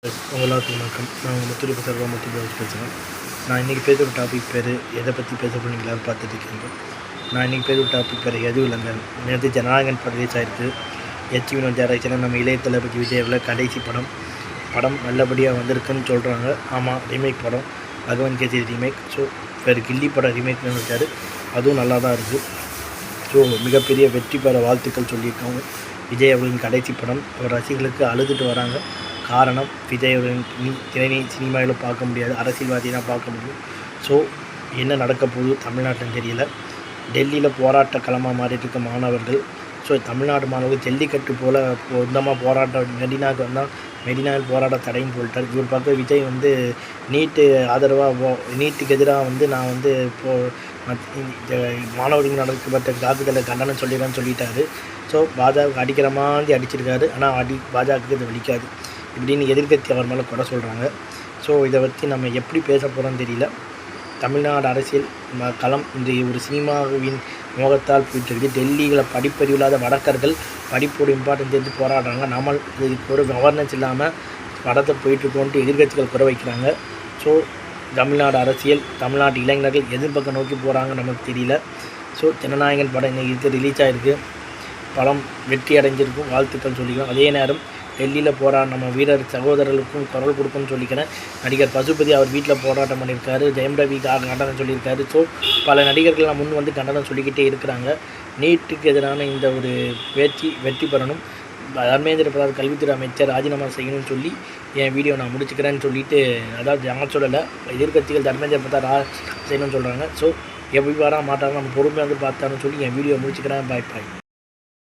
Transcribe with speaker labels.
Speaker 1: எல்லாத்துக்கும் வணக்கம். நான் உங்கள் முத்துலிப்பு சர்வா முத்துலிப்பு பேசுகிறேன். நான் இன்றைக்கி பேசுகிற டாபிக் பேர் எதை பற்றி பேச போகிறீங்களா பார்த்துட்டு இருக்கீங்க. நான் இன்றைக்கி பேசுகிற டாபிக் பேர் எதுவும் இல்லைங்க. நேற்று ஜனநாயகன் படம் ரிலீஸ் ஆகிருக்கு. வினோத் டைரக்ஷனில் நம்ம இளைய தளபதி விஜயோட கடைசி படம் நல்லபடியாக வந்திருக்குன்னு சொல்கிறாங்க. ஆமாம், ரீமேக் படம், பகவான் கேசி ரீமேக். ஸோ வேறு கில்லி படம் ரீமேக்னு வச்சார், அதுவும் நல்லா தான் இருக்குது. ஸோ மிகப்பெரிய வெற்றி பெற வாழ்த்துக்கள் சொல்லியிருக்காங்க. விஜய் அவர்களின் கடைசி படம். அவர் ரசிகர்களுக்கு அழுதுட்டு வராங்க. காரணம், விஜய் அவர்களின் சினிமாவில் பார்க்க முடியாது, அரசியல்வாதியாக பார்க்க முடியும். ஸோ என்ன நடக்க போகுது தமிழ்நாட்டில் தெரியல. டெல்லியில் போராட்ட களமாக மாறிட்டு இருக்க மாணவர்கள். ஸோ தமிழ்நாடு மாணவர்கள் ஜல்லிக்கட்டு போல் சொந்தமாக போராட்டம் மெரினாவுக்கு வந்தால் மெரினாவில் போராட்ட தடையும் போட்டார். இவர் பக்கம் விஜய் நீட்டு ஆதரவாக நீட்டுக்கு எதிராக நான் மாணவர்கள் நடக்கப்பட்ட தாக்குதலை கண்டனம் சொல்லிட்டாரு. ஸோ பாஜக அடிக்கிற மாதிரி அடிச்சிருக்காரு. ஆனால் பாஜகவுக்கு இது வலிக்காது இப்படின்னு எதிர்கட்சி அவர் மேலே குறை சொல்கிறாங்க. ஸோ இதை வச்சு நம்ம எப்படி பேச போகிறோன்னு தெரியல. தமிழ்நாடு அரசியல் களம் இன்றைய ஒரு சினிமாவின் மோகத்தால் போயிட்டு டெல்லியில் படிப்பறிவு இல்லாத வடக்கர்கள் படிப்போட இம்பார்ட்டன்ஸ் எடுத்து போராடுறாங்க. நம்ம இதுக்கு ஒரு அவேர்னஸ் இல்லாமல் படத்தை போயிட்டுருக்கோன்ட்டு எதிர்கட்சிகள் குறை வைக்கிறாங்க. ஸோ தமிழ்நாடு அரசியல், தமிழ்நாட்டு இளைஞர்கள் எதிர்பக்கம் நோக்கி போகிறாங்க நமக்கு தெரியல. ஸோ ஜனநாயகன் படம் இன்றைக்கி ரிலீஸ் ஆகிருக்கு. படம் வெற்றி அடைஞ்சிருக்கும், வாழ்த்துக்கள் சொல்லிக்கலாம். அதே நேரம் டெல்லியில் போராட நம்ம வீரர் சகோதரர்களுக்கும் குரல் கொடுக்குன்னு சொல்லிக்கிறேன். நடிகர் பசுபதி அவர் வீட்டில் போராட்டம் பண்ணியிருக்காரு. ஜெயம் ரவி கண்டனம் சொல்லியிருக்காரு. ஸோ பல நடிகர்கள்லாம் முன் கண்டனம் சொல்லிக்கிட்டே இருக்கிறாங்க. நீட்டுக்கு எதிரான இந்த ஒரு வெற்றி பெறணும். தர்மேந்திர பிரதான் கல்வித்துறை அமைச்சர் ராஜினாமா செய்யணும்னு சொல்லி என் வீடியோ நான் முடிச்சுக்கிறேன்னு சொல்லிட்டு, அதாவது நான் சொல்லலை, எதிர்கட்சிகள் தர்மேந்திர பிரதான் செய்யணும்னு சொல்கிறாங்க. ஸோ எப்படி வர மாட்டாங்க, நம்ம பொறுமையாக பார்த்தான்னு சொல்லி என் வீடியோ முடிச்சுக்கிறேன். பாய்.